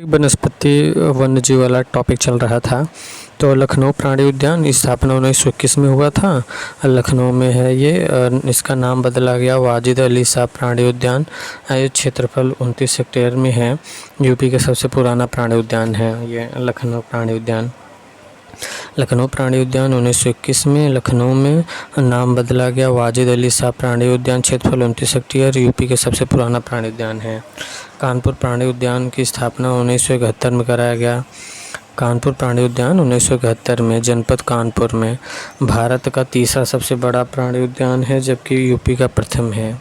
वनस्पति वन्य जीव वाला टॉपिक चल रहा था। तो लखनऊ प्राणी उद्यान की स्थापना 1921 में हुआ था। लखनऊ में है ये। इसका नाम बदला गया वाजिद अली शाह प्राणी उद्यान। ये क्षेत्रफल 29 हेक्टेयर में है। यूपी का सबसे पुराना प्राणी उद्यान है ये लखनऊ प्राणी उद्यान। लखनऊ प्राणी उद्यान 1921 में लखनऊ में नाम बदला गया वाजिद अली शाह प्राणी उद्यान। क्षेत्रफल 29 हेक्टेयर, यूपी का सबसे पुराना प्राणी उद्यान है। कानपुर प्राणी उद्यान की स्थापना 1971 में कराया गया। कानपुर प्राणी उद्यान 1971 में जनपद कानपुर में भारत का तीसरा सबसे बड़ा प्राणी उद्यान है, जबकि यूपी का प्रथम है।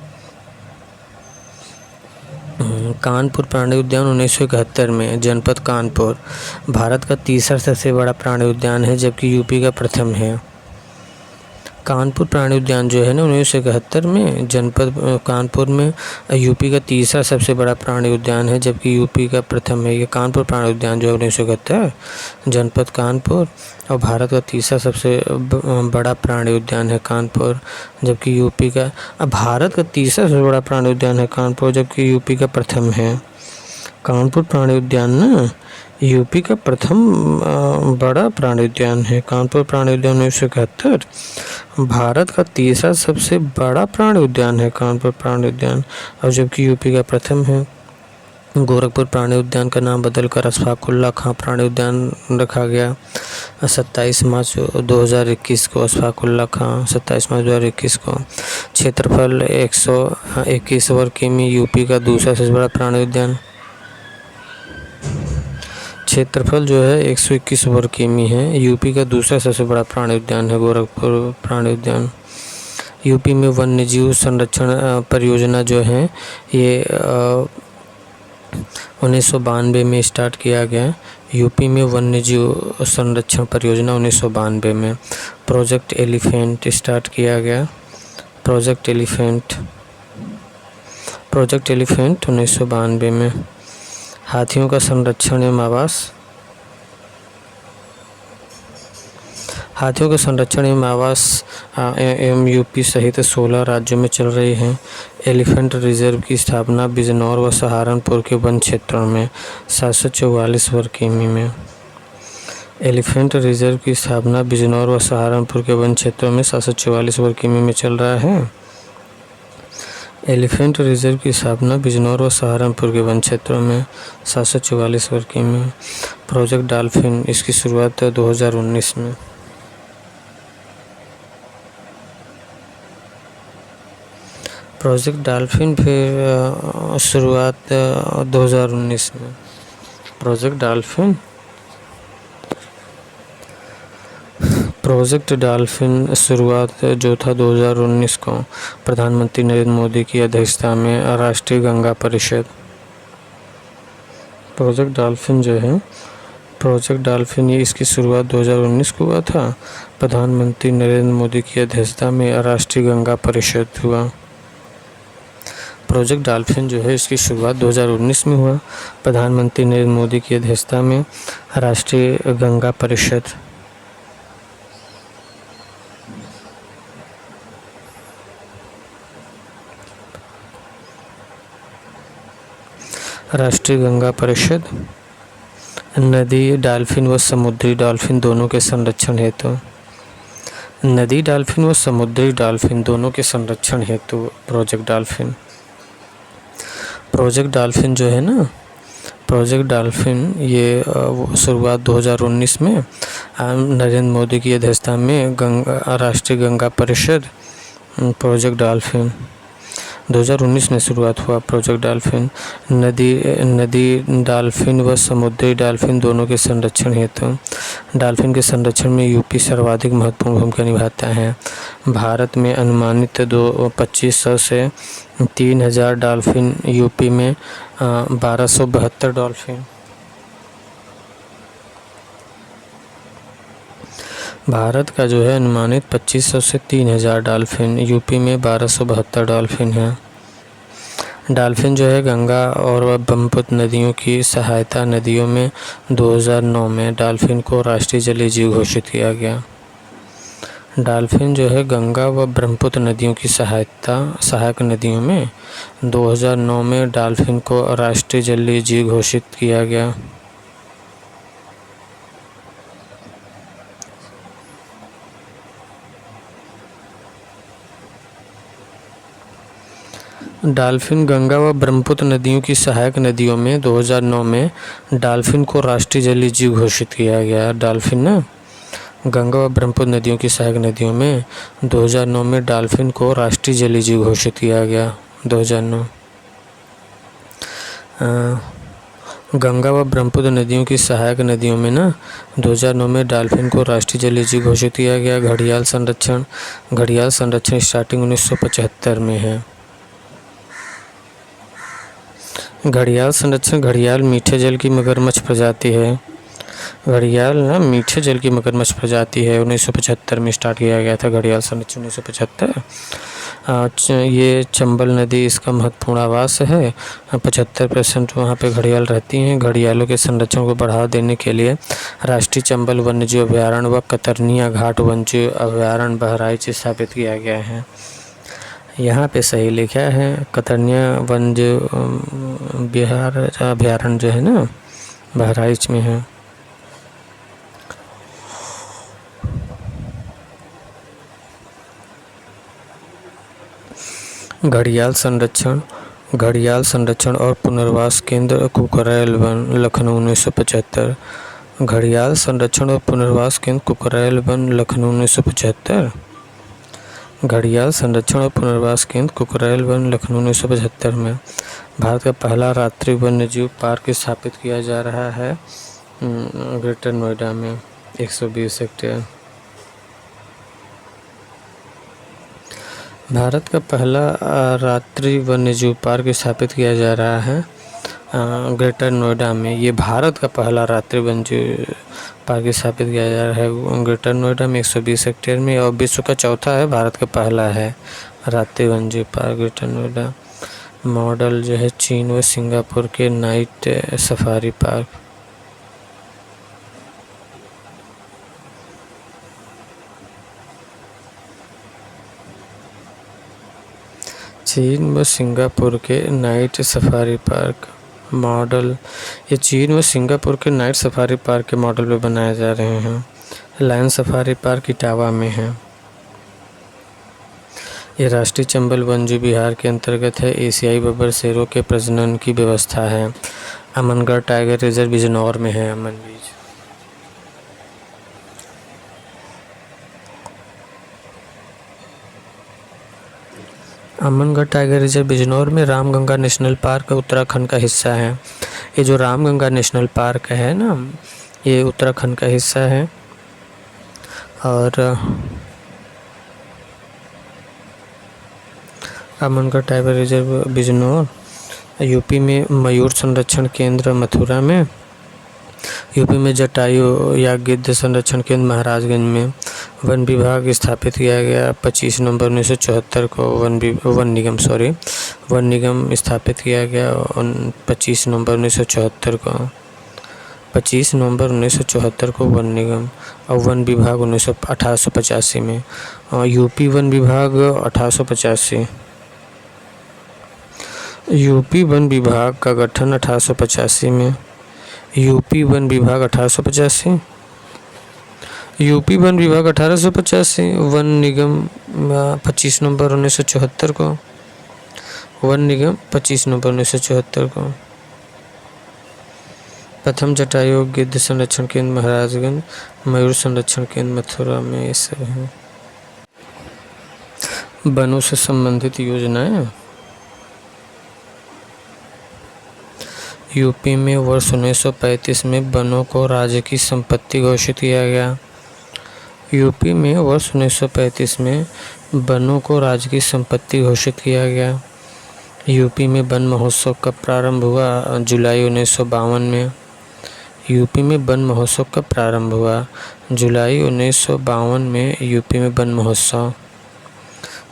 कानपुर प्राणी उद्यान 1971 में जनपद कानपुर भारत का तीसरा सबसे बड़ा प्राणी उद्यान है, जबकि यूपी का प्रथम है। कानपुर प्राणी उद्यान जो है ना 1971 में जनपद कानपुर में यूपी का तीसरा सबसे बड़ा प्राणी उद्यान है, जबकि यूपी का प्रथम है। ये कानपुर प्राणी उद्यान जो है 1971 जनपद कानपुर और भारत का तीसरा सबसे बड़ा प्राणी उद्यान है कानपुर, जबकि यूपी का भारत का तीसरा सबसे बड़ा प्राणी उद्यान है कानपुर, जबकि यूपी का प्रथम है। कानपुर प्राणी उद्यान ना यूपी का प्रथम बड़ा प्राणी उद्यान है। कानपुर प्राणी उद्यान 1971 भारत का तीसरा सबसे बड़ा प्राणी उद्यान है कानपुर प्राणी उद्यान, और जबकि यूपी का प्रथम है। गोरखपुर प्राणी उद्यान का नाम बदलकर अशफाकुल्ला खां प्राणी उद्यान रखा गया। 27 मार्च 2021 को अशफाकुल्ला खां 27 मार्च 2021 को। क्षेत्रफल 121 वर्ग किमी, यूपी का दूसरा सबसे बड़ा प्राणी उद्यान। क्षेत्रफल जो है 121 वर्ग किमी है, यूपी का दूसरा सबसे बड़ा प्राणी उद्यान है गोरखपुर प्राणी उद्यान। यूपी में वन्यजीव संरक्षण परियोजना जो है ये 1992 में स्टार्ट किया गया। यूपी में वन्यजीव संरक्षण परियोजना 1992 में। प्रोजेक्ट एलिफेंट स्टार्ट किया गया। प्रोजेक्ट एलिफेंट 1992 में। हाथियों का संरक्षण एवं आवास। हाथियों का संरक्षण एवं आवास एवं यूपी सहित 16 राज्यों में चल रही है। एलिफेंट रिजर्व की स्थापना बिजनौर व सहारनपुर के वन क्षेत्रों में 744 वर्ग किमी में। एलिफेंट रिजर्व की स्थापना बिजनौर व सहारनपुर के वन क्षेत्रों में 744 वर्ग किमी में चल रहा है। एलिफेंट रिजर्व की स्थापना बिजनौर व सहारनपुर के वन क्षेत्रों में 744 वर्ग किमी। प्रोजेक्ट डॉल्फिन, इसकी शुरुआत 2019 में। प्रोजेक्ट डॉल्फिन फिर शुरुआत 2019 में। प्रोजेक्ट डॉल्फिन शुरुआत जो था 2019 को प्रधानमंत्री नरेंद्र मोदी की अध्यक्षता में राष्ट्रीय गंगा परिषद। प्रोजेक्ट डॉल्फिन जो है ये इसकी शुरुआत 2019 को हुआ था। प्रधानमंत्री नरेंद्र मोदी की अध्यक्षता में राष्ट्रीय गंगा परिषद हुआ। प्रोजेक्ट डॉल्फिन जो है इसकी शुरुआत 2019 में हुआ। प्रधानमंत्री नरेंद्र मोदी की अध्यक्षता में राष्ट्रीय गंगा परिषद। राष्ट्रीय गंगा परिषद नदी डॉल्फिन व समुद्री डॉल्फिन दोनों के संरक्षण हेतु। नदी डॉल्फिन व समुद्री डॉल्फिन दोनों के संरक्षण हेतु प्रोजेक्ट डॉल्फिन जो है ना, प्रोजेक्ट डॉल्फिन ये शुरुआत 2019 में नरेंद्र मोदी की अध्यक्षता में राष्ट्रीय गंगा परिषद। प्रोजेक्ट डॉल्फिन 2019 में शुरुआत हुआ। प्रोजेक्ट डॉल्फिन नदी डॉल्फिन व समुद्री डॉल्फिन दोनों के संरक्षण हेतु। डॉल्फिन के संरक्षण में यूपी सर्वाधिक महत्वपूर्ण भूमिका निभाता है। भारत में अनुमानित 2500 से 3000 डॉल्फिन, यूपी में 1272 डॉल्फिन। भारत का जो है अनुमानित 2500 से 3000 डॉल्फिन, यूपी में 1272 डॉल्फिन है। डॉल्फिन जो है गंगा और ब्रह्मपुत्र नदियों की सहायता नदियों में 2009 में डॉल्फिन को राष्ट्रीय जलीय जीव घोषित किया गया। डॉल्फिन जो है गंगा व ब्रह्मपुत्र नदियों की सहायक नदियों में 2009 में डॉल्फिन को राष्ट्रीय जलीय जीव घोषित किया गया। डॉल्फिन गंगा व ब्रह्मपुत्र नदियों की सहायक नदियों में 2009 में डॉल्फिन को राष्ट्रीय जलीय जीव घोषित किया गया। डॉल्फिन ना गंगा व ब्रह्मपुत्र नदियों की सहायक नदियों में 2009 में डॉल्फिन को राष्ट्रीय जलीय जीव घोषित किया गया। 2009 गंगा व ब्रह्मपुत्र नदियों की सहायक नदियों में 2009 में डॉल्फिन को राष्ट्रीय जलीय जीव घोषित किया गया। घड़ियाल संरक्षण स्टार्टिंग 1975 में है। घड़ियाल मीठे जल की मगरमच्छ प्रजाति है। घड़ियाल मीठे जल की मगरमच्छ प्रजाति है। 1975 में स्टार्ट किया गया था घड़ियाल संरक्षण 1975। ये चंबल नदी इसका महत्वपूर्ण आवास है। 75% वहाँ पे घड़ियाल रहती हैं। घड़ियालों के संरक्षण को बढ़ावा देने के लिए राष्ट्रीय चंबल वन्यजीव अभयारण्य व कतरनिया घाट वन्यजीव अभयारण्य बहराइच स्थापित किया गया है। यहाँ पे सही लिखा है कतरनिया वन्यजीव अभयारण्य जो है बहराइच में है। घड़ियाल संरक्षण और पुनर्वास केंद्र कुकरैल वन लखनऊ 1975। घड़ियाल संरक्षण और पुनर्वास केंद्र कुकरैल वन लखनऊ 1975। घड़ियाल संरक्षण और पुनर्वास केंद्र कुकरैल वन लखनऊ 1975 में भारत का पहला रात्रि वन्यजीव पार्क स्थापित किया जा रहा है ग्रेटर नोएडा में 120 हेक्टेयर। भारत का पहला रात्रि वन्यजीव पार्क स्थापित किया जा रहा है ग्रेटर नोएडा में। ये भारत का पहला रात्रि वन्यजीव पार्क स्थापित किया जा रहा है ग्रेटर नोएडा में 120 हेक्टेयर में, और विश्व का चौथा है, भारत का पहला है रात्रि वन्यजीव पार्क ग्रेटर नोएडा। मॉडल जो है चीन व सिंगापुर के नाइट सफारी पार्क। चीन व सिंगापुर के नाइट सफारी पार्क मॉडल, ये चीन व सिंगापुर के नाइट सफारी पार्क के मॉडल पे बनाए जा रहे हैं। लायन सफारी पार्क इटावा में है। ये राष्ट्रीय चंबल वन्यजीव विहार के अंतर्गत है। एशियाई बबर शेरों के प्रजनन की व्यवस्था है। अमनगढ़ टाइगर रिजर्व बिजनौर में है। अमनगढ़ टाइगर रिजर्व बिजनौर में रामगंगा नेशनल पार्क उत्तराखंड का हिस्सा है। ये जो रामगंगा नेशनल पार्क है ये उत्तराखंड का हिस्सा है। और Amangarh tiger reserve Bijnor UP में। मयूर संरक्षण केंद्र मथुरा में। यूपी में जटायु या गिद्ध संरक्षण केंद्र महाराजगंज में। वन विभाग स्थापित किया गया 25 नवंबर 1974 को। वन निगम स्थापित किया गया 25 नवंबर 1974 को। 25 नवंबर 1974 को वन निगम। और वन विभाग 1885 में। और यूपी वन विभाग 1885। यूपी वन विभाग का गठन 1885 में। यूपी वन विभाग 1885। यूपी वन विभाग 1885। वन निगम 25 नवंबर 1974 को। वन निगम 25 नवंबर 1974 को। प्रथम जटायु गिद्ध संरक्षण केंद्र महाराजगंज। मयूर संरक्षण केंद्र मथुरा में। ये सब है। वनों से संबंधित योजनाएं। यूपी में वर्ष 1935 में वनों को राज्य की संपत्ति घोषित किया गया। यूपी में वर्ष 1935 में वनों को राज्य की संपत्ति घोषित किया गया। यूपी में वन महोत्सव कब प्रारंभ हुआ? जुलाई 1952 में। यूपी में वन महोत्सव कब प्रारंभ हुआ? जुलाई 1952 में यूपी में वन महोत्सव।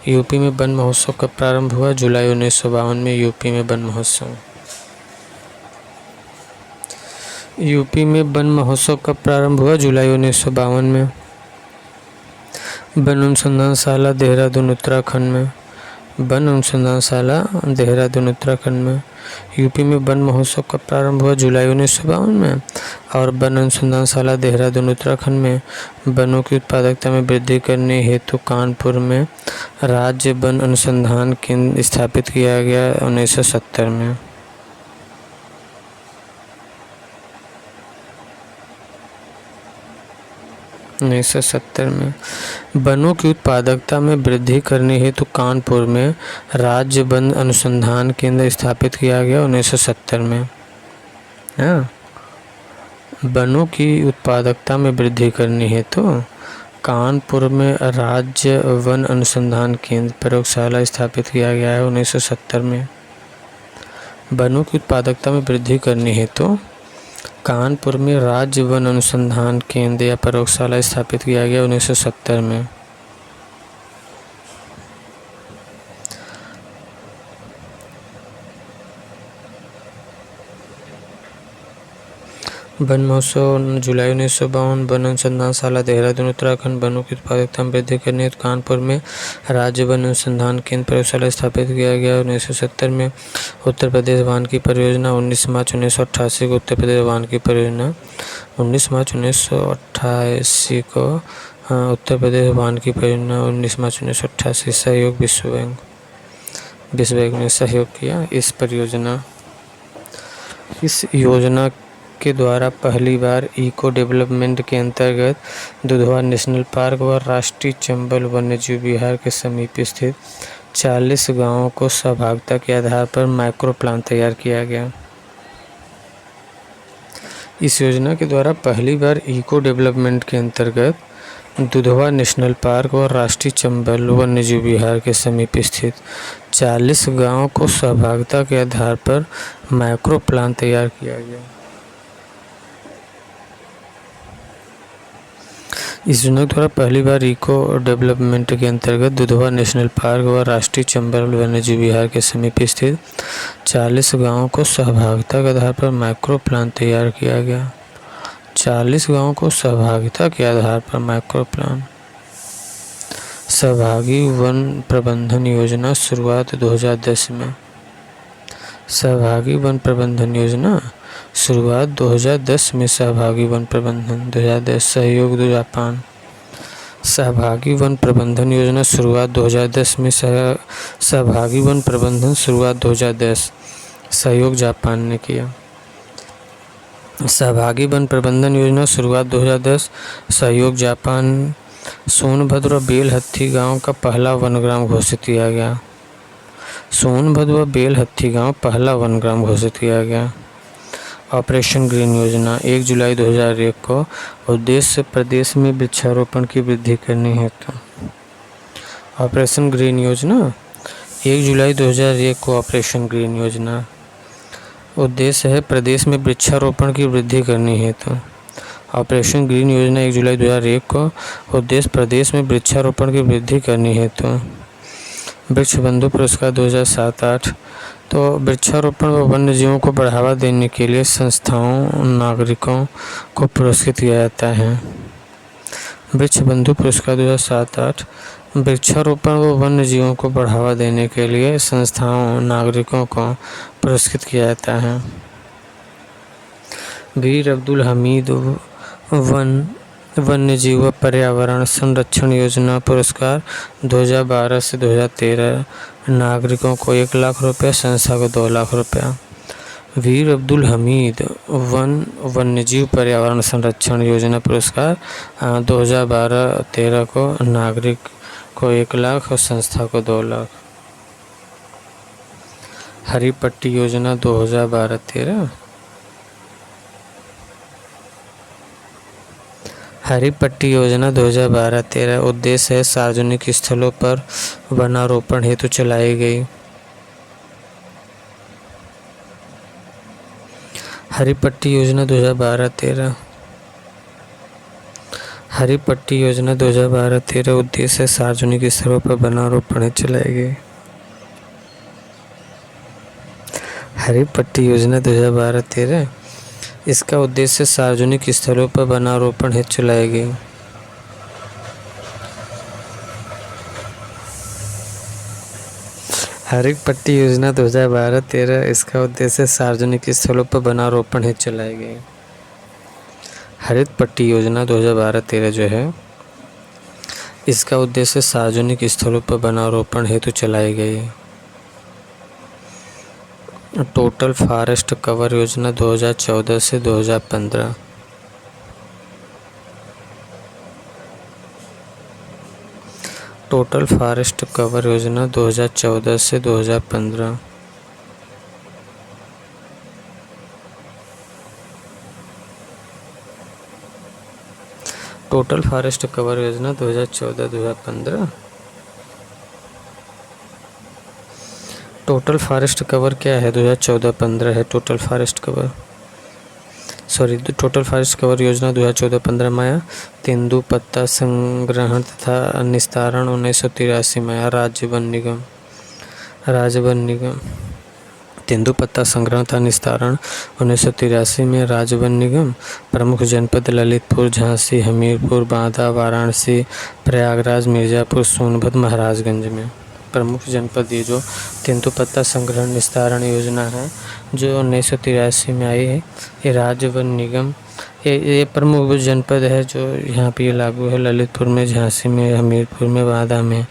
यूपी में वन महोत्सव कब प्रारंभ हुआ? जुलाई 1952 में यूपी में वन महोत्सव। यूपी में वन महोत्सव कब प्रारंभ हुआ? जुलाई 1952 में। वन अनुसंधानशाला देहरादून उत्तराखंड में। वन अनुसंधानशाला देहरादून उत्तराखंड में। यूपी में वन महोत्सव का प्रारंभ हुआ जुलाई 1952 में। और वन अनुसंधानशाला देहरादून उत्तराखंड में वनों की उत्पादकता में वृद्धि करने हेतु कानपुर में राज्य वन अनुसंधान केंद्र स्थापित किया गया 1970 में। वनों की उत्पादकता में वृद्धि करने हेतु कानपुर में राज्य वन अनुसंधान केंद्र स्थापित किया गया 1970 में। वनों की उत्पादकता में वृद्धि करने हेतु कानपुर में राज्य वन अनुसंधान केंद्र प्रयोगशाला स्थापित किया गया है 1970 में। वनों की उत्पादकता में वृद्धि करने हेतु कानपुर में राज्य वन अनुसंधान केंद्र या प्रयोगशाला स्थापित किया गया 1970 में। वन महोत्सव जुलाई 1952। वन अनुसंधानशाला देहरादून उत्तराखंड वनों की उत्पादकता में वृद्धि करने हेतु कानपुर में राज्य वन अनुसंधान केंद्र प्रयोगशाला स्थापित किया गया 1970 में। उत्तर प्रदेश वानिकी परियोजना 19 मार्च 1988 को उत्तर प्रदेश वानिकी परियोजना 19 मार्च 1988 को उत्तर प्रदेश वानिकी परियोजना 19 मार्च 1988 सहयोग विश्व बैंक ने सहयोग किया। इस योजना के द्वारा पहली बार इको डेवलपमेंट के अंतर्गत दुधवा नेशनल पार्क व राष्ट्रीय चंबल वन्यजीव विहार के समीप स्थित 40 गांवों को सहभागिता के आधार पर माइक्रो प्लान तैयार किया गया। इस योजना के द्वारा पहली बार इको डेवलपमेंट के अंतर्गत दुधवा नेशनल पार्क व राष्ट्रीय चंबल वन्यजीव विहार के समीप स्थित 40 गांवों को सहभागिता के आधार पर माइक्रो प्लान तैयार किया गया। इस योजना द्वारा पहली बार इको डेवलपमेंट के अंतर्गत दुधवा नेशनल पार्क व राष्ट्रीय चंबल वन्यजीव विहार के समीप स्थित 40 गांवों को सहभागिता के आधार पर माइक्रो प्लान तैयार किया गया। 40 गांवों को सहभागिता के आधार पर माइक्रो प्लान। सहभागी वन प्रबंधन योजना शुरुआत 2010 में। सहभागी वन प्रबंधन योजना शुरुआत 2010 में। सहभागी वन प्रबंधन 2010 सहयोग जापान। सहभागी वन प्रबंधन योजना शुरुआत 2010 में। सहभागी वन प्रबंधन शुरुआत 2010 सहयोग जापान ने किया। सहभागी वन प्रबंधन योजना शुरुआत 2010 सहयोग जापान। सोनभद्र व बेलहत्थी गांव का पहला वनग्राम घोषित किया गया। सोनभद्र व बेलहत्थी गांव पहला वनग्राम घोषित किया गया। ऑपरेशन ग्रीन योजना 1 जुलाई 2001 को उद्देश्य प्रदेश में वृक्षारोपण की वृद्धि करनी है। ऑपरेशन ग्रीन योजना 1 जुलाई 2001 को ऑपरेशन ग्रीन योजना उद्देश्य है प्रदेश में वृक्षारोपण की वृद्धि करनी है। ऑपरेशन ग्रीन योजना 1 जुलाई 2001 को उद्देश्य प्रदेश में वृक्षारोपण की वृद्धि करनी है। वृक्ष बंधु पुरस्कार 2007-08। तो वृक्षारोपण व वन्य जीवों को बढ़ावा देने के लिए संस्थाओं नागरिकों को पुरस्कृत किया जाता है। वृक्ष बंधु पुरस्कार 2007-08 वृक्षारोपण व वन्य जीवों को बढ़ावा देने के लिए संस्थाओं नागरिकों को पुरस्कृत किया जाता है। वीर अब्दुल हमीद वन्यजीव पर्यावरण संरक्षण योजना पुरस्कार 2012 से 2013 नागरिकों को 1 लाख रुपया, संस्था को 2 लाख रुपया। वीर अब्दुल हमीद वन्यजीव पर्यावरण संरक्षण योजना पुरस्कार 2012-13 को नागरिक को 1 लाख और संस्था को 2 लाख। हरी पट्टी योजना 2012-13। हरी पट्टी योजना 2012-13 उद्देश्य है सार्वजनिक स्थलों पर वनारोपण हेतु चलाई गई। हरी पट्टी योजना 2012-13। हरी पट्टी योजना 2012-13 उद्देश्य है सार्वजनिक स्थलों पर वनारोपण हेतु चलाई गई। हरी पट्टी योजना 2012-13 इसका उद्देश्य सार्वजनिक स्थलों पर वनारोपण हेतु चलाई गई। हरित पट्टी योजना 2012-13 इसका उद्देश्य सार्वजनिक स्थलों पर वनारोपण हेतु चलाई गई। हरित पट्टी योजना 2012-13 जो है इसका उद्देश्य सार्वजनिक स्थलों पर वनारोपण हेतु चलाई गई। टोटल फॉरेस्ट कवर योजना 2014 से 2015। टोटल फॉरेस्ट कवर योजना 2014 से 2015। टोटल फॉरेस्ट कवर योजना 2014-2015। टोटल फॉरेस्ट कवर क्या है? 2014-15 है total forest cover. Total forest cover योजना 2014-15 में तेंदुपत्ता संग्रहण तथा निस्तारण 1983 में राज्य वन निगम तेंदुपत्ता संग्रहण तथा निस्तारण 1983 में राज्य वन निगम। प्रमुख जनपद ललितपुर, झांसी, हमीरपुर, बांदा, वाराणसी, प्रयागराज, मिर्ज़ापुर, सोनभद्र, महाराजगंज में प्रमुख जनपद ये जो तेंदुपत्ता संग्रहण निस्तारण योजना है जो 1983 में आई है, ये राज्य वन निगम ये प्रमुख जनपद है जो यहाँ पे लागू है। ललितपुर में, झांसी में, हमीरपुर में, बांदा में,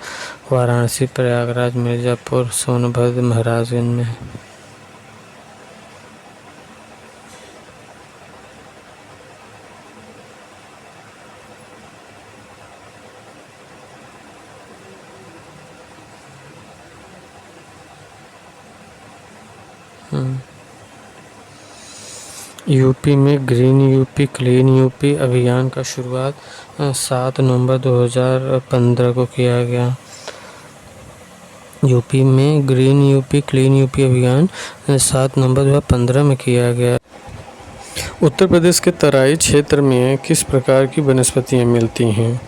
वाराणसी, प्रयागराज, मिर्ज़ापुर, सोनभद्र, महाराजगंज में। यूपी में ग्रीन यूपी क्लीन यूपी अभियान का शुरुआत 7 नवंबर 2015 को किया गया। यूपी में ग्रीन यूपी क्लीन यूपी अभियान 7 नवंबर 2015 में किया गया। उत्तर प्रदेश के तराई क्षेत्र में किस प्रकार की वनस्पतियाँ मिलती हैं?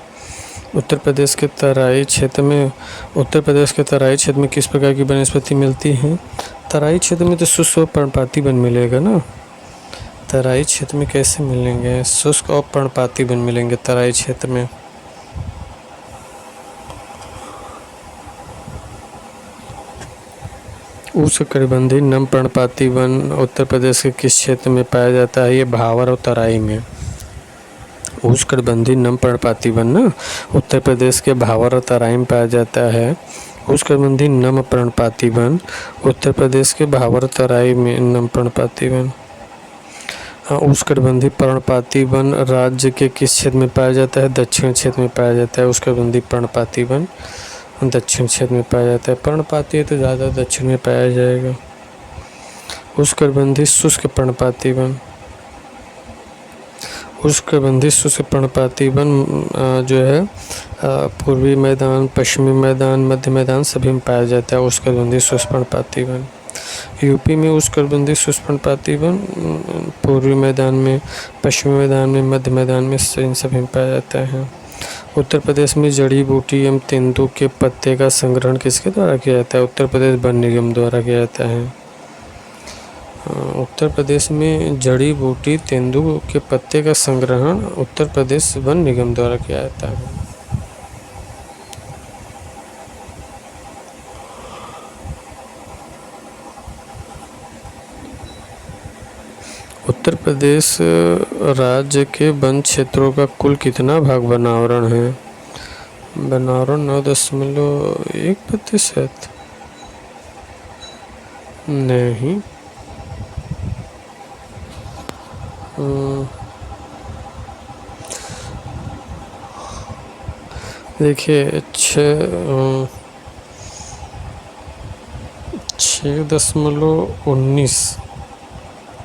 उत्तर प्रदेश के तराई क्षेत्र में किस प्रकार की वनस्पति मिलती हैं? तराई क्षेत्र में तो शुष्क और पर्णपाती वन मिलेगा ना। तराई क्षेत्र में कैसे मिलेंगे? शुष्क और पर्णपाती वन मिलेंगे तराई क्षेत्र में। उष्णकटिबंधीय नम पर्णपाती वन उत्तर प्रदेश के किस क्षेत्र में पाया जाता है? ये भावर और तराई में। उष्णकटिबंधीय नम पर्णपाती वन ना उत्तर प्रदेश के भावर और तराई में पाया जाता है। उष्णकटिबंधीय नम पर्णपाती वन उत्तर प्रदेश के भावर और तराई में नम पर्णपाती वन। उष्णकटिबंधीय पर्णपाती वन राज्य के किस क्षेत्र में पाया जाता है? दक्षिण क्षेत्र में पाया जाता है। उष्णकटिबंधीय पर्णपाती वन दक्षिण क्षेत्र में पाया जाता है। पर्णपाती है तो ज़्यादा दक्षिण में पाया जाएगा। उष्णकटिबंधीय शुष्क पर्णपाती वन जो है पूर्वी मैदान, पश्चिमी मैदान, मध्य मैदान सभी में पाया जाता है। उष्णकटिबंधीय शुष्क पर्णपाती वन। यूपी में उष्णकटिबंधीय शुष्क पर्णपाती वन पूर्वी मैदान में, पश्चिमी मैदान में, मध्य मैदान में इन सभी में पाया जाता है। उत्तर प्रदेश में जड़ी बूटी एवं तेंदू के पत्ते का संग्रहण किसके द्वारा किया जाता है? उत्तर प्रदेश वन निगम द्वारा किया जाता है। उत्तर प्रदेश में जड़ी बूटी तेंदू के पत्ते का संग्रहण उत्तर प्रदेश वन निगम द्वारा किया जाता है। उत्तर प्रदेश राज्य के वन क्षेत्रों का कुल कितना भाग वनावरण है? वनावरण 9.1%। नहीं, देखिए 6.19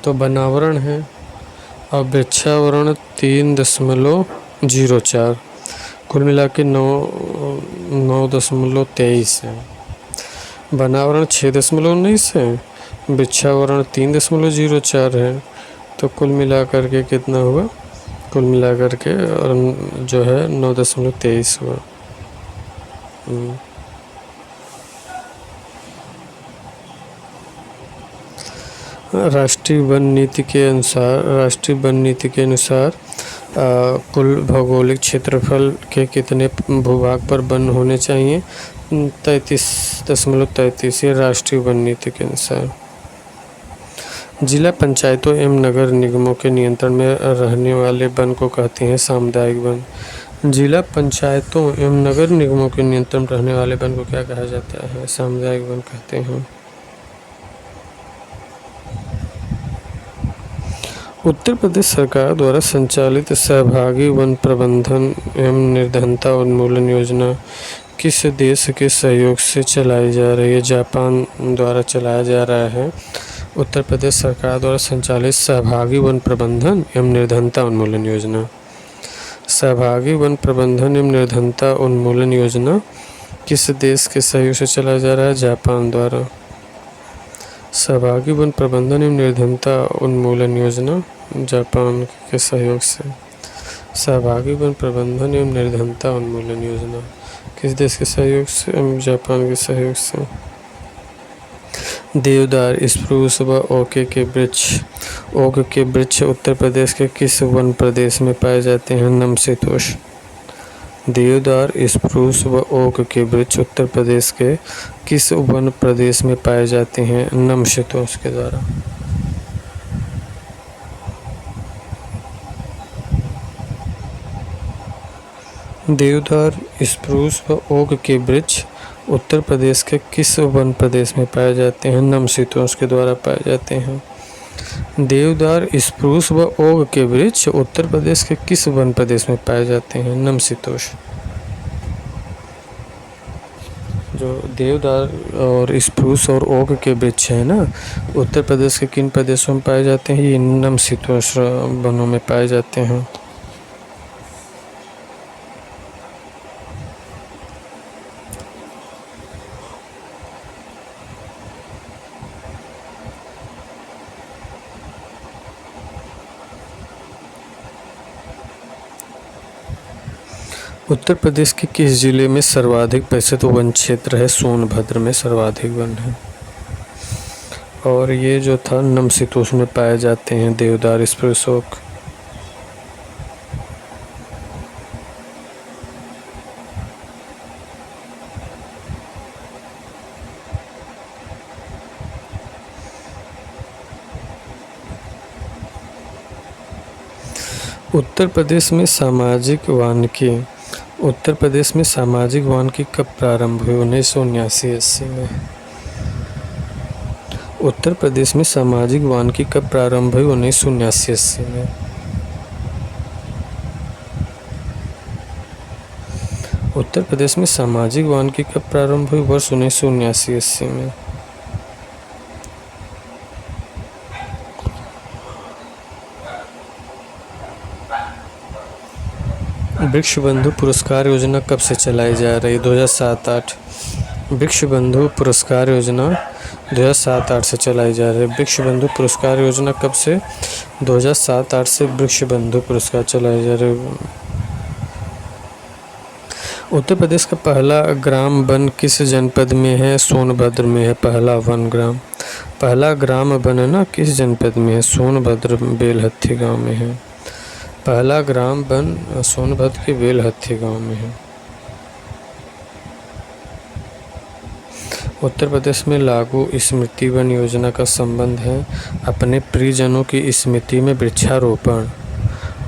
तो वनावरण है और वृक्षावरण 3.04, कुल मिला के 9.23 है। वनावरण 6.19 है, वृक्षावरण 3.04 है, तो कुल मिलाकर के कितना हुआ? कुल मिलाकर के जो है 9.23 हुआ। राष्ट्रीय वन नीति के अनुसार कुल भौगोलिक क्षेत्रफल के कितने भूभाग पर वन होने चाहिए? 33.33 ये राष्ट्रीय वन नीति के अनुसार। जिला पंचायतों एवं नगर निगमों के नियंत्रण में रहने वाले वन को कहते हैं सामुदायिक वन। जिला पंचायतों एवं नगर निगमों के नियंत्रण में रहने वाले वन को क्या कहा जाता है? सामुदायिक वन कहते हैं। उत्तर प्रदेश सरकार द्वारा संचालित सहभागी वन प्रबंधन एवं निर्धनता उन्मूलन योजना किस देश के सहयोग से चलाई जा रही है? जापान द्वारा चलाया जा रहा है। उत्तर प्रदेश सरकार द्वारा संचालित सहभागी वन प्रबंधन एवं निर्धनता उन्मूलन योजना। सहभागी वन प्रबंधन एवं निर्धनता उन्मूलन योजना किस देश के सहयोग से चलाया जा रहा है? जापान द्वारा। सहभागी वन प्रबंधन एवं निर्धनता उन्मूलन योजना जापान के सहयोग से। सहभागी वन प्रबंधन एवं निर्धनता उन्मूलन योजना किस देश के सहयोग से? जापान के सहयोग से। देवदार, स्प्रूस व ओक के वृक्ष। ओक के वृक्ष उत्तर प्रदेश के किस वन प्रदेश में पाए जाते हैं? समशीतोष्ण। देवदार, स्प्रूस व ओक के वृक्ष उत्तर प्रदेश के किस वन प्रदेश में पाए जाते हैं? समशीतोष्ण के द्वारा। देवदार, स्प्रूस व ओक के वृक्ष उत्तर प्रदेश के किस वन प्रदेश में पाए जाते हैं? समशीतोष्ण के द्वारा पाए जाते हैं। देवदार, स्प्रूस व ओक के वृक्ष उत्तर प्रदेश के किस वन प्रदेश में पाए जाते हैं? समशीतोष्ण। जो देवदार और स्प्रूस और ओक के वृक्ष है ना, उत्तर प्रदेश के किन प्रदेशों में पाए जाते हैं? ये समशीतोष्ण वनों में पाए जाते हैं। उत्तर प्रदेश के किस जिले में सर्वाधिक प्रसिद्ध वन क्षेत्र है? सोनभद्र में सर्वाधिक वन है। और ये जो था समशीतोष्ण में पाए जाते हैं देवदार, स्प्रूस, ओक। उत्तर प्रदेश में सामाजिक वानिकी। उत्तर प्रदेश में सामाजिक वानिकी कब प्रारंभ हुई? 1979-80 में। उत्तर प्रदेश में सामाजिक वानिकी कब प्रारंभ हुई? 1979-80 में। उत्तर प्रदेश में सामाजिक वानिकी कब प्रारंभ हुई? वर्ष 1979-80 में। वृक्ष बंधु पुरस्कार योजना कब से चलाई जा रही है? 2007-08। वृक्ष बंधु पुरस्कार योजना 2007-08 से चलाई जा रही है। वृक्ष बंधु पुरस्कार योजना कब से? 2007-08 से वृक्ष बंधु पुरस्कार चलाए जा रहे हैं। उत्तर प्रदेश का पहला ग्राम वन किस जनपद में है? सोनभद्र में है पहला वन ग्राम। पहला ग्राम वन ना किस जनपद में है? सोनभद्र बेलहत्थी गांव में है। पहला ग्राम वन सोनभद्र के बेलहत्थी गांव में है। उत्तर प्रदेश में लागू स्मृति वन योजना का संबंध है अपने प्रियजनों की स्मृति में वृक्षारोपण।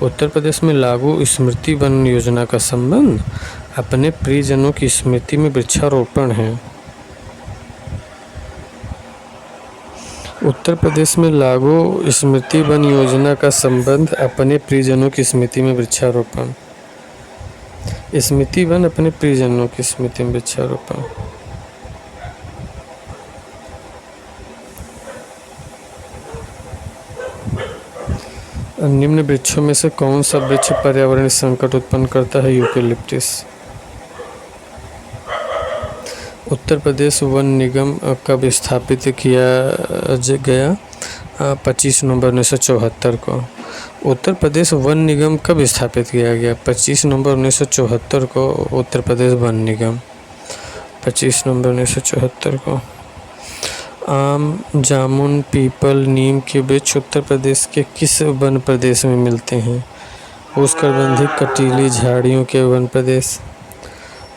उत्तर प्रदेश में लागू स्मृति वन योजना का संबंध अपने प्रियजनों की स्मृति में वृक्षारोपण है। उत्तर प्रदेश में लागू स्मृति वन योजना का संबंध अपने प्रियजनों की स्मृति में वृक्षारोपण। स्मृति वन अपने प्रियजनों की स्मृति में वृक्षारोपण। निम्न वृक्षों में से कौन सा वृक्ष पर्यावरण संकट उत्पन्न करता है? यूकेलिप्टस। उत्तर प्रदेश वन निगम कब स्थापित किया गया? 25 नवंबर 1974 को। उत्तर प्रदेश वन निगम कब स्थापित किया गया? 25 नवंबर 1974 को उत्तर प्रदेश वन निगम 25 नवंबर 1974 को। आम, जामुन, पीपल, नीम के वृक्ष उत्तर प्रदेश के किस वन प्रदेश में मिलते हैं? उष्णकटिबंधीय कटीली झाड़ियों के वन प्रदेश।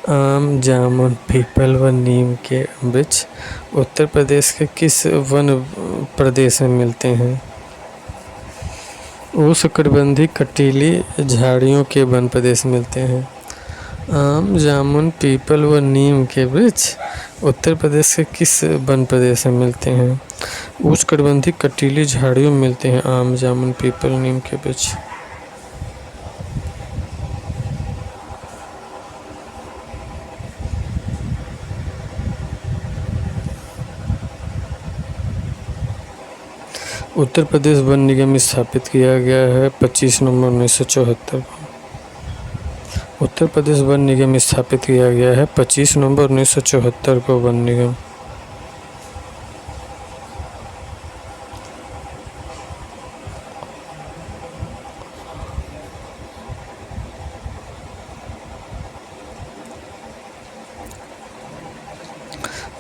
आम, जामुन, पीपल व नीम के वृक्ष उत्तर प्रदेश के किस वन प्रदेश में मिलते हैं? उष्णकटिबंधीय कटीली झाड़ियों के वन प्रदेश में मिलते हैं। आम, जामुन, पीपल व नीम के वृक्ष उत्तर प्रदेश के किस वन प्रदेश में मिलते हैं? उष्णकटिबंधीय कटीली झाड़ियों में मिलते हैं आम, जामुन, पीपल, नीम के वृक्ष। उत्तर प्रदेश वन निगम स्थापित किया गया है 25 नवंबर 1974 को। उत्तर प्रदेश वन निगम स्थापित किया गया है 25 नवंबर 1974 को। वन निगम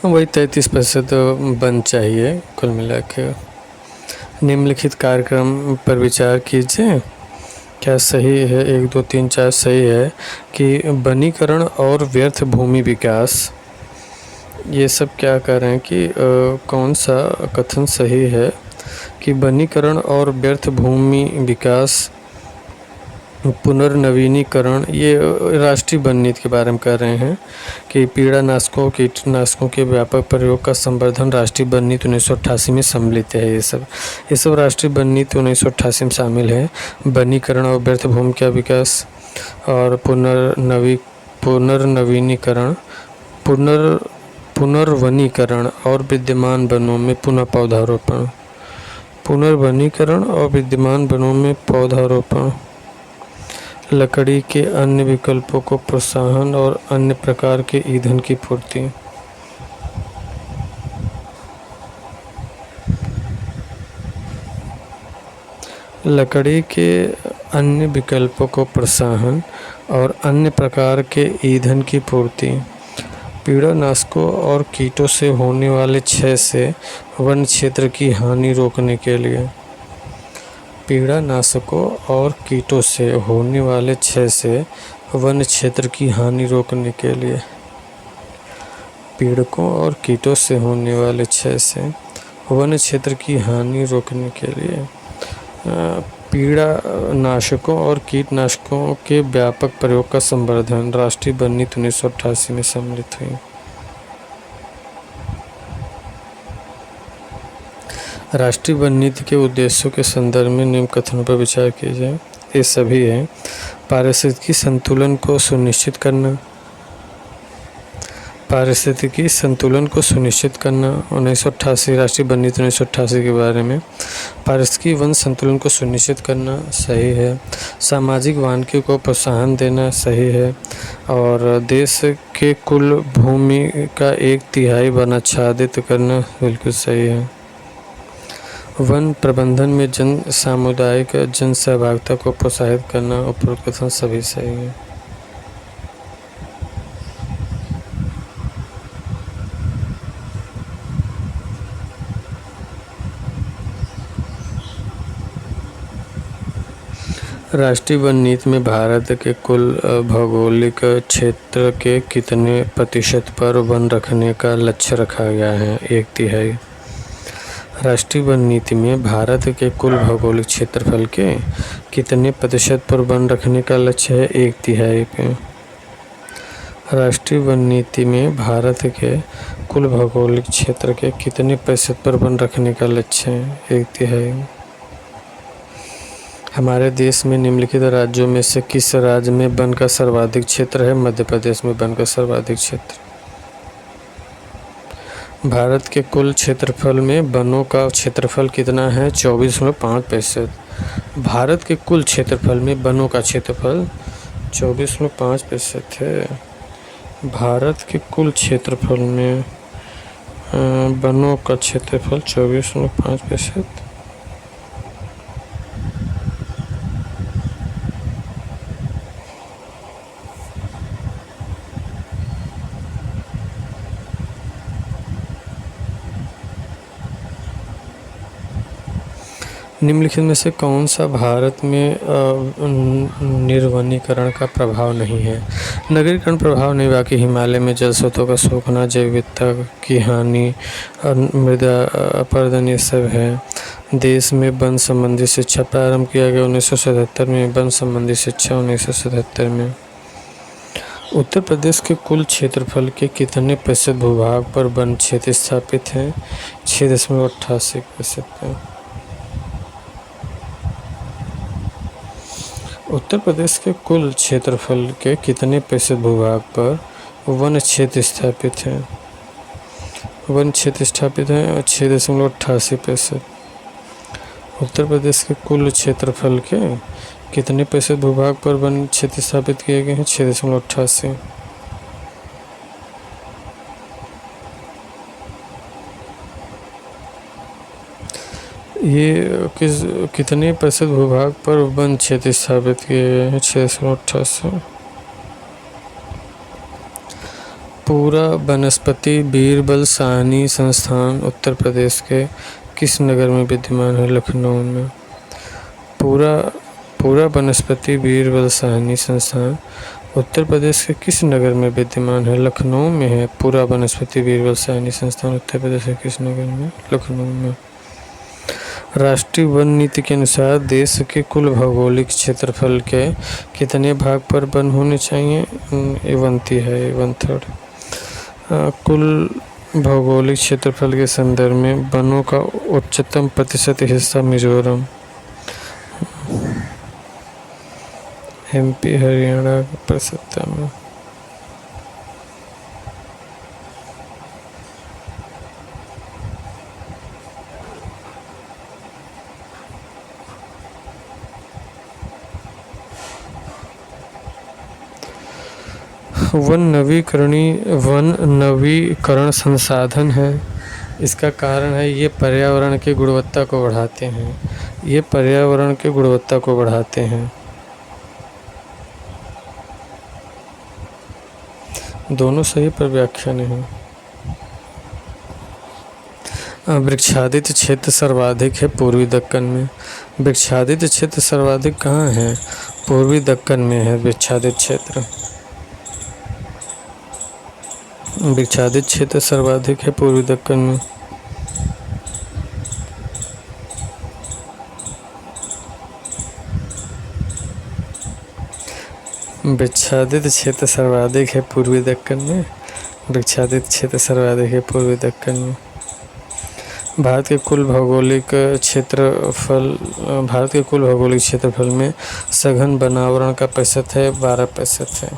वही 33% वन चाहिए कुल मिला के। निम्नलिखित कार्यक्रम पर विचार कीजिए, क्या सही है? 1 2 3 4 सही है कि वनीकरण और व्यर्थ भूमि विकास, ये सब क्या कह रहे हैं कि कौन सा कथन सही है कि वनीकरण और व्यर्थ भूमि विकास, पुनर्नवीनीकरण, ये राष्ट्रीय वन नीति के बारे में कह रहे हैं कि कीड़ानाशकों कीटनाशकों के व्यापक प्रयोग का संवर्धन राष्ट्रीय वन नीति 1988 में सम्मिलित है। ये सब राष्ट्रीय वन नीति 1988 में शामिल है। वनीकरण और व्यर्थ भूमि का विकास और पुनर्नवीनीकरण, पुनर्वनीकरण और विद्यमान वनों में पुनः पौधारोपण, पुनर्वनीकरण और विद्यमान वनों में पौधारोपण, लकड़ी के अन्य विकल्पों को प्रोत्साहन और अन्य प्रकार के ईंधन की पूर्ति। लकड़ी के अन्य विकल्पों को प्रोत्साहन और अन्य प्रकार के ईंधन की पूर्ति। कीड़ानाशकों और कीटों से होने वाले क्षय से वन क्षेत्र की हानि रोकने के लिए। कीड़ानाशकों और कीटों से होने वाले क्षय से वन क्षेत्र की हानि रोकने के लिए। पीड़कों और कीटों से होने वाले क्षय से वन क्षेत्र की हानि रोकने के लिए कीड़ानाशकों और कीटनाशकों के व्यापक प्रयोग का संवर्धन राष्ट्रीय वन नीति 1988 में सम्मिलित हुई। राष्ट्रीय वन नीति के उद्देश्यों के संदर्भ में निम्न कथनों पर विचार कीजिए। ये सभी है। पारिस्थितिकी संतुलन को सुनिश्चित करना, पारिस्थितिकी संतुलन को सुनिश्चित करना। 1988 राष्ट्रीय वन नीति 1988 के बारे में पारिस्थितिकी वन संतुलन को सुनिश्चित करना सही है। सामाजिक वानिकी को प्रोत्साहन देना सही है। और देश के कुल भूमि का 1/3 वन आच्छादित करना बिल्कुल सही है। वन प्रबंधन में जन सामुदायिक जन सहभागिता को प्रोत्साहित करना, उपरोक्त कथन सभी सही है। राष्ट्रीय वन नीति में भारत के कुल भौगोलिक क्षेत्र के कितने प्रतिशत पर वन रखने का लक्ष्य रखा गया है? 1/3। राष्ट्रीय वन नीति में भारत के कुल भौगोलिक क्षेत्रफल के कितने प्रतिशत पर वन रखने का लक्ष्य है? 1/3 पे। राष्ट्रीय वन नीति में भारत के कुल भौगोलिक क्षेत्र के कितने प्रतिशत पर वन रखने का लक्ष्य है? 1/3। हमारे देश में निम्नलिखित राज्यों में से किस राज्य में वन का सर्वाधिक क्षेत्र है? मध्य प्रदेश में वन का सर्वाधिक क्षेत्र। भारत के कुल क्षेत्रफल में वनों का क्षेत्रफल कितना है? 24.5%। भारत के कुल क्षेत्रफल में वनों का क्षेत्रफल 24.5% है। भारत के कुल क्षेत्रफल में वनों का क्षेत्रफल 24.5%। निम्नलिखित में से कौन सा भारत में निर्वनीकरण का प्रभाव नहीं है? नगरीकरण प्रभाव नहीं, बाकी हिमालय में जल स्रोतों का सूखना, जैव विविधता की हानि और मृदा अपरदन ये सब है। देश में वन संबंधी शिक्षा प्रारंभ किया गया 1977 में। वन संबंधी शिक्षा 1977 में। उत्तर प्रदेश के कुल क्षेत्रफल के कितने प्रतिशत भूभाग पर वन क्षेत्र स्थापित हैं? 6.88% है। उत्तर प्रदेश के कुल क्षेत्रफल के कितने प्रतिशत भूभाग पर वन क्षेत्र स्थापित हैं? वन क्षेत्र स्थापित हैं 6.88%। उत्तर प्रदेश के कुल क्षेत्रफल के कितने प्रतिशत भूभाग पर वन क्षेत्र स्थापित किए गए हैं? 6.88। ये कितने प्रतिशत भूभाग पर वन क्षेत्र स्थापित किए गए हैं? 688। पूरा वनस्पति बीरबल साहनी संस्थान उत्तर प्रदेश के किस नगर में विद्यमान है? लखनऊ में। पूरा वनस्पति बीरबल साहनी संस्थान उत्तर प्रदेश के किस नगर में विद्यमान है? लखनऊ में है। पूरा वनस्पति बीरबल साहनी संस्थान उत्तर प्रदेश के किस नगर में? लखनऊ में। राष्ट्रीय वन नीति के अनुसार देश के कुल भौगोलिक क्षेत्रफल के कितने भाग पर वन होने चाहिए? 1/3। कुल भौगोलिक क्षेत्रफल के संदर्भ में वनों का उच्चतम प्रतिशत हिस्सा मिजोरम, MP, हरियाणा की प्रतिशत में। वन नवीकरण संसाधन है। इसका कारण है ये पर्यावरण की गुणवत्ता को बढ़ाते हैं। ये पर्यावरण की गुणवत्ता को बढ़ाते हैं। दोनों सही पर व्याख्या नहीं। वृक्षादित क्षेत्र सर्वाधिक है पूर्वी दक्कन में। वृक्षादित क्षेत्र सर्वाधिक कहाँ है? पूर्वी दक्कन में है वृक्षादित क्षेत्र। वृक्षादित क्षेत्र सर्वाधिक है पूर्वी दक्कन में। वृक्षादित क्षेत्र सर्वाधिक है पूर्वी दक्कन में। वृक्षादित क्षेत्र सर्वाधिक है पूर्वी दक्कन में। भारत के कुल भौगोलिक क्षेत्रफल में सघन वनावरण का प्रतिशत है 12% है।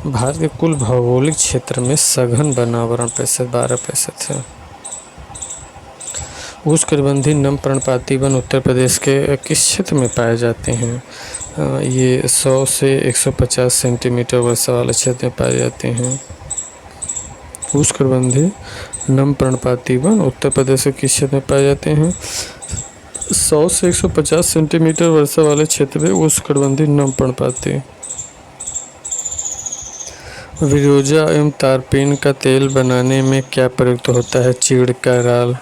भारत के कुल भौगोलिक क्षेत्र में सघन वनावरण प्रतिशत 12% है। उष्णकटिबंधीय नम पर्णपाती वन उत्तर प्रदेश के किस क्षेत्र में पाए जाते हैं? ये 100 से 150 सेंटीमीटर वर्षा वाले क्षेत्र में पाए जाते हैं। उष्णकटिबंधीय नम पर्णपाती वन उत्तर प्रदेश के किस क्षेत्र में पाए जाते हैं? 100 से 150 सेंटीमीटर वर्षा वाले क्षेत्र में उष्णकटिबंधीय नम पर्णपाती। विरोजा एवं तारपीन का तेल बनाने में क्या प्रयुक्त होता है? चीड़ का राल।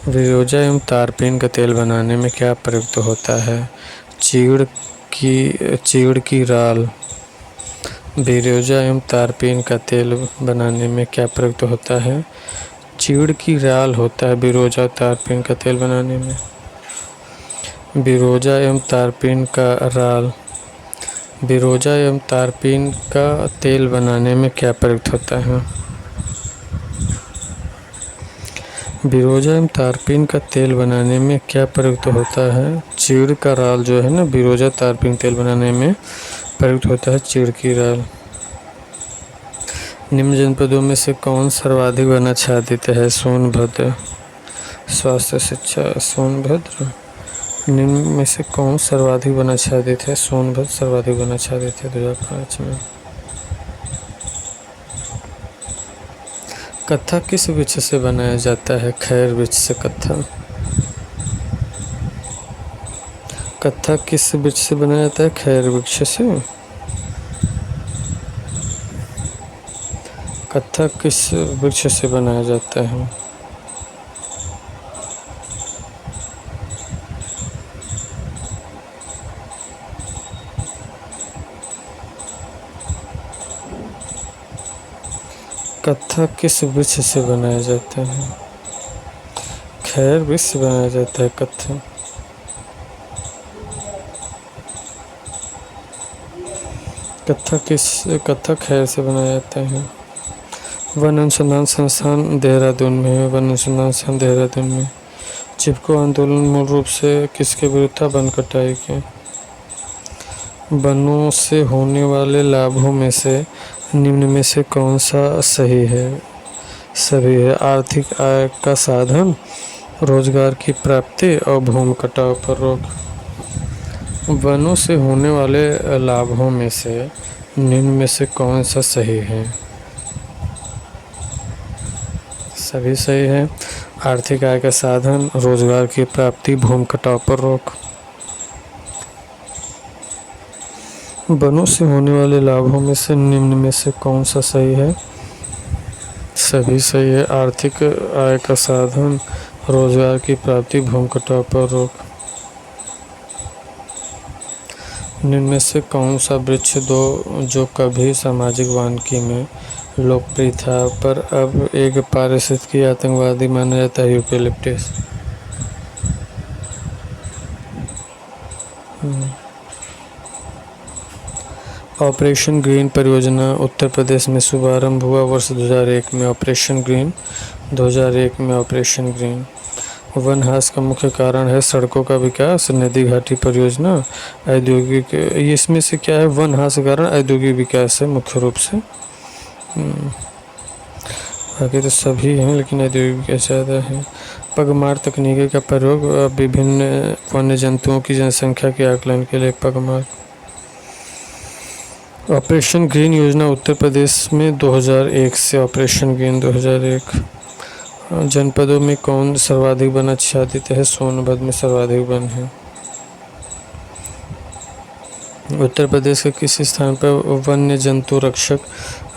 विरोजा एवं तारपीन का तेल बनाने में क्या प्रयुक्त होता है? चीड़ की राल। विरोजा एवं तारपीन का तेल बनाने में क्या प्रयुक्त होता है? चीड़ की राल होता है विरोजा तारपीन का तेल बनाने में। विरोजा एवं तारपीन का राल। विरोजा एवं तारपीन का तेल बनाने में क्या प्रयुक्त होता है? विरोजा एवं तारपीन का तेल बनाने में क्या प्रयुक्त होता है? चीड़ का राल जो है ना, विरोजा तारपीन तेल बनाने में प्रयुक्त होता है चीड़ की राल। निम्न जनपदों में से कौन सर्वाधिक वनाच्छादित है? सोनभद्र। स्वास्थ्य शिक्षा सोनभद्र। निम्न में से कौन सर्वाधिक वनाच्छादित है? सोनभद्र सर्वाधिक वनाच्छादित है 2005 में। कत्था किस वृक्ष से बनाया जाता है? खैर वृक्ष से कत्था। कत्था किस वृक्ष से बनाया जाता है? खैर वृक्ष से। कत्था किस वृक्ष से बनाया जाता है? कत्था किस वृक्ष से बनाया जाता है? खैर वृक्ष से बनाया जाता है कत्था। कत्था खैर से बनाया जाता है। वन अनुसंधान संस्थान देहरादून में है। वन अनुसंधान संस्थान देहरादून में। चिपको आंदोलन मूल रूप से किसके विरुद्ध था? वन कटाई के। वनों से होने वाले लाभों में से निम्न में से कौन सा सही है? सभी है। आर्थिक आय का साधन, रोजगार की प्राप्ति और भूमि कटाव पर रोक। वनों से होने वाले लाभों में से निम्न में से कौन सा सही है? सभी सही है। आर्थिक आय का साधन, रोजगार की प्राप्ति, भूमि कटाव पर रोक। वनों से होने वाले लाभों में से निम्न में से कौन सा सही है? सभी सही है। आर्थिक आय का साधन, रोजगार की प्राप्ति, भूमि कटाव पर रोक। निम्न में से कौन सा वृक्ष दो जो कभी सामाजिक वानिकी में लोकप्रिय था पर अब एक पारिस्थितिकी आतंकवादी माना जाता है? यूकेलिप्टस। ऑपरेशन ग्रीन परियोजना उत्तर प्रदेश में शुभारंभ हुआ वर्ष 2001 में। ऑपरेशन ग्रीन 2001 में। Operation green. वन ह्रास का मुख्य कारण है सड़कों का विकास, नदी घाटी परियोजना, औद्योगिक। इसमें से क्या है? वन ह्रास का कारण औद्योगिक विकास है मुख्य रूप से। बाकी तो सभी हैं लेकिन औद्योगिक विकास ज़्यादा है। पगमार तकनीकी का प्रयोग विभिन्न वन्य जंतुओं की जनसंख्या के आकलन के लिए। पगमार। ऑपरेशन ग्रीन योजना उत्तर प्रदेश में 2001 से। Operation green 2001। जनपदों में कौन सर्वाधिक वन आच्छादित है? सोनभद्र में सर्वाधिक वन है। उत्तर प्रदेश के किस स्थान पर वन्य जंतु रक्षक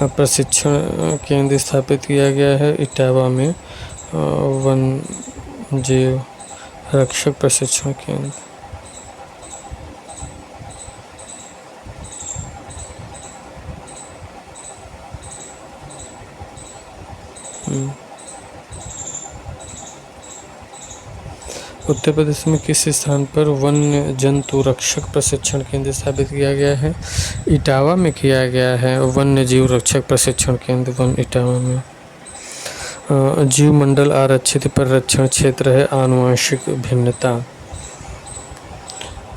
प्रशिक्षण केंद्र स्थापित किया गया है? इटावा में वन जीव रक्षक प्रशिक्षण केंद्र। उत्तर प्रदेश में किस स्थान पर वन्य जंतु रक्षक प्रशिक्षण केंद्र स्थापित किया गया है? इटावा में किया गया है वन्य जीव रक्षक प्रशिक्षण केंद्र वन इटावा में। जीव मंडल आरक्षित परिरक्षण क्षेत्र है। आनुवंशिक भिन्नता।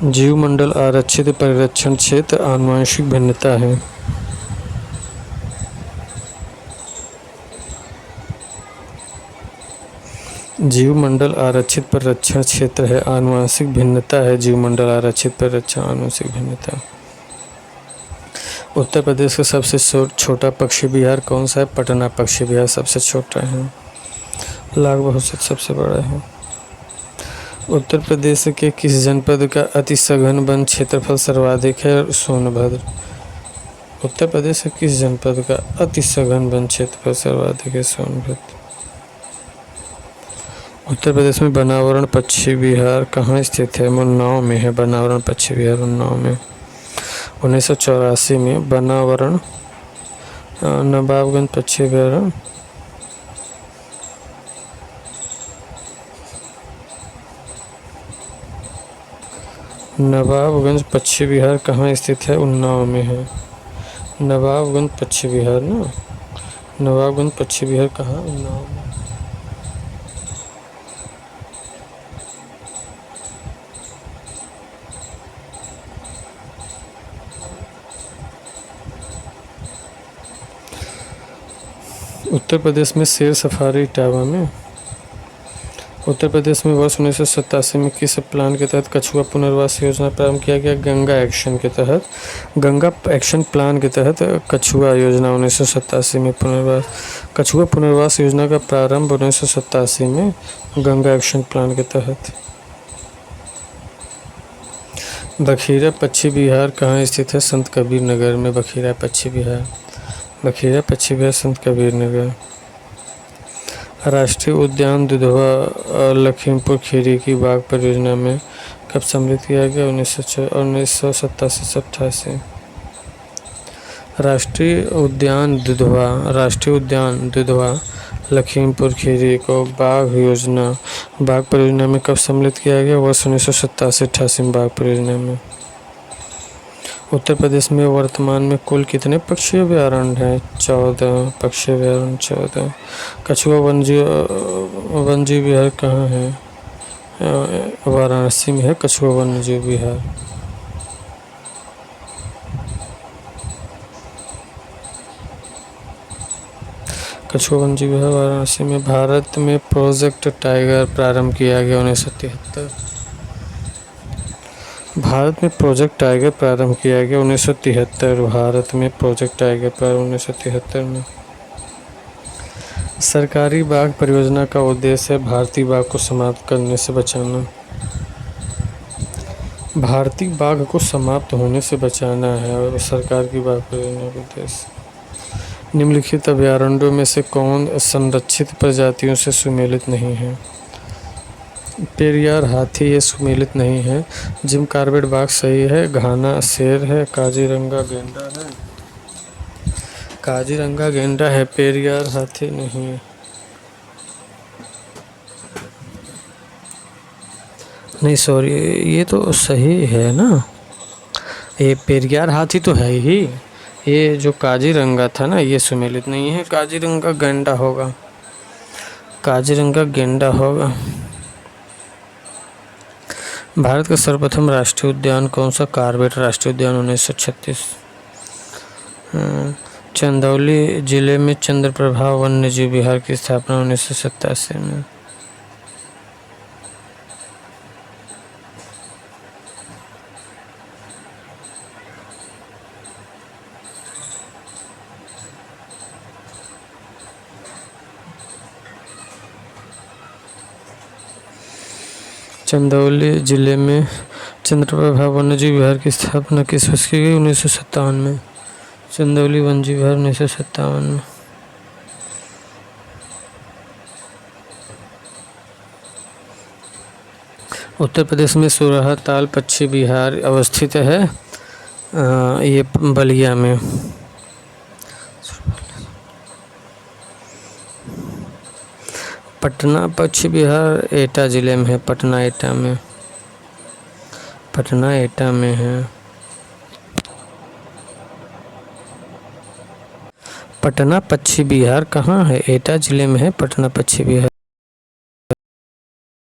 जीव मंडल आरक्षित परिरक्षण क्षेत्र आनुवंशिक भिन्नता है। जीव मंडल आरक्षित परिरक्षण क्षेत्र है। आनुवंशिक भिन्नता है। जीव मंडल आरक्षित परिरक्षण आनुवंशिक भिन्नता। उत्तर प्रदेश का सबसे छोटा पक्षी विहार कौन सा है? पटना पक्षी विहार सबसे छोटा है। लाख बहुशत सबसे बड़ा है। उत्तर प्रदेश के किस जनपद का अति सघन वन क्षेत्रफल सर्वाधिक है? सोनभद्र। उत्तर प्रदेश के किस जनपद का अति सघन वन क्षेत्रफल सर्वाधिक है? सोनभद्र। उत्तर प्रदेश में बनावरण पक्षी विहार कहाँ स्थित है? उन्नाव में है। बनावरण पक्षी विहार उन्नाव में। 1984 में बनावरण नवाबगंज पक्षी विहार नवाबगंज पक्षी विहार कहाँ स्थित है? उन्नाव में है। नवाबगंज पक्षी विहार ना। नवाबगंज पक्षी विहार कहाँ? उन्नाव में। उत्तर प्रदेश में शेर सफारी इटावा में। उत्तर प्रदेश में वर्ष 1987 में किस प्लान के तहत कछुआ पुनर्वास योजना प्रारंभ किया गया? गंगा एक्शन के तहत। गंगा एक्शन प्लान के तहत कछुआ योजना 1987 में पुनर्वास। कछुआ पुनर्वास योजना का प्रारंभ 1987 में गंगा एक्शन प्लान के तहत। बखीरा पक्षी विहार कहाँ स्थित है? संत कबीर नगर में बखीरा पक्षी विहार। बखीरा पक्षी विहार संत कबीर नगर। राष्ट्रीय उद्यान दुधवा लखीमपुर खीरी की बाघ परियोजना में कब सम्मिलित किया गया? 1987 से 88। राष्ट्रीय उद्यान दुधवा लखीमपुर खीरी को बाघ परियोजना में कब सम्मिलित किया गया? वर्ष 1987-88 में बाघ परियोजना में। उत्तर प्रदेश में वर्तमान में कुल कितने पक्षी अभयारण्य हैं? 14 पक्षी अभयारण्य 14। कछुआ वन्यजीव विहार कहाँ है? वाराणसी में है कछुआ वन्यजीव विहार। कछुआ वन्यजीव विहार वाराणसी में। भारत में प्रोजेक्ट टाइगर प्रारंभ किया गया 1973। भारत में प्रोजेक्ट टाइगर प्रारंभ किया गया 1973। भारत में प्रोजेक्ट टाइगर प्रारंभ 1973 में। सरकारी बाघ परियोजना का उद्देश्य है भारतीय बाघ को समाप्त करने से बचाना। भारतीय बाघ को समाप्त होने से बचाना है और सरकार की बाघ परियोजना का उद्देश्य। निम्नलिखित अभयारण्यों में से कौन संरक्षित प्रजातियों से सुमेलित नहीं है? पेरियार हाथी ये सुमेलित नहीं है। जिम कॉर्बेट बाघ सही है। घाना शेर है। काजीरंगा गेंडा है। पेरियार हाथी नहीं। नहीं सॉरी, ये तो सही है ना, ये पेरियार हाथी तो है ही। ये जो काजीरंगा था ना, ये सुमेलित नहीं है। काजीरंगा गेंडा होगा। भारत का सर्वप्रथम राष्ट्रीय उद्यान कौन सा? कॉर्बेट राष्ट्रीय उद्यान 1936। चंदौली जिले में चंद्रप्रभा वन्यजीव विहार की स्थापना 1987 में। चंदौली जिले में चंद्रप्रभा वन्यजीव विहार की स्थापना किस वर्ष की गई? 1957 में। चंदौली वन्यजीव विहार 1957 में। उत्तर प्रदेश में सुरहा ताल पक्षी विहार अवस्थित है। ये बलिया में। पटना पक्षी विहार एटा जिले में है। पटना एटा में है। पटना पक्षी विहार कहाँ है? एटा जिले में है पटना पक्षी विहार।